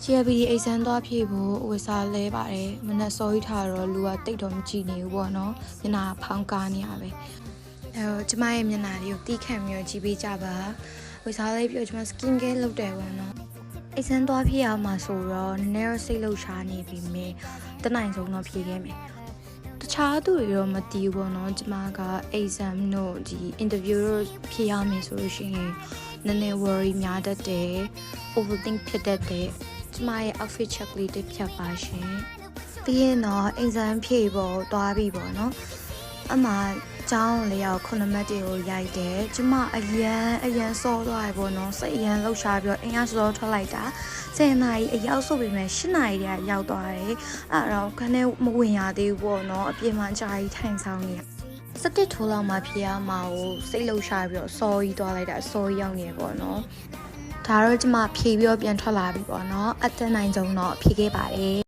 GLBD အိတ်ဆန်းသွားဖြည့်ဖို့ဝယ်စားလဲပါတယ်မနက်စောကြီးထားတော့လူကတိတ်တော့မကြည့်နေဘူးပေါ့နော်မျက်နှာဖောင်းကားနေရပဲကျမရဲ့မျက်နှာလေးကိုတီးခတ်ပြီးတော့ကြည့်ပေးကြပါဝယ်စားလဲပြီးတော့ကျမ skin care လုပ်တယ်ပေါ့နော်အိတ်ဆန်းသွားဖြည့်ရမှာဆိုတော့နည်းနည်းတော့စိတ်လှုပ်ရှားနေပြီမြေတနိုင်ဆုံးတော့ဖြည့်ခဲ့မယ်တခြားသူတွေတော့မတီးဘူးပေါ့နော်ကျမက exam တို့ဒီ interview တို့ဖြည့်ရမယ်ဆိုလို့ရှိရင်နည်းနည်း worry များတတ်တယ် overthink ဖြစ်တတ်တယ်ကျမရဲ့ outfit check လေးတစ်ဖြတ်ပါရှင်ပြီးရင်တော့ exam ဖြည့်ဖို့သွားပြီပေါ့နော်အမှကျောင်းလေးရောက်9မှတ်တွေကိုရိုက်တယ်ကျမအရန်စောသွားပြီပေါ့နော်စိတ်အရန်လှုပ်ရှားပြီးတော့အင်အားစောထွက်လိုက်တာ10နာရီအရောက်ဆိုပေမဲ့10နာရီတည်းရောက်သွားတယ်အဲ့တော့ခနဲ့မဝင်ရသေးဘူးပေါ့နော်အပြင်မှာအကြာကြီးထိုင်ဆောင်နေ17ထိုးလောက်မှဖြေရမှာကိုစိတ်လှုပ်ရှားပြီးတော့စောကြီးသွားလိုက်တာစောကြီးရောက်နေပေါ့နော်ဒါတော့ကျမဖြေပြီးတော့ပြန်ထွက်လာပြီပေါ့နော်အတက်နိုင်ဆုံးတော့ဖြေခဲ့ပါတယ်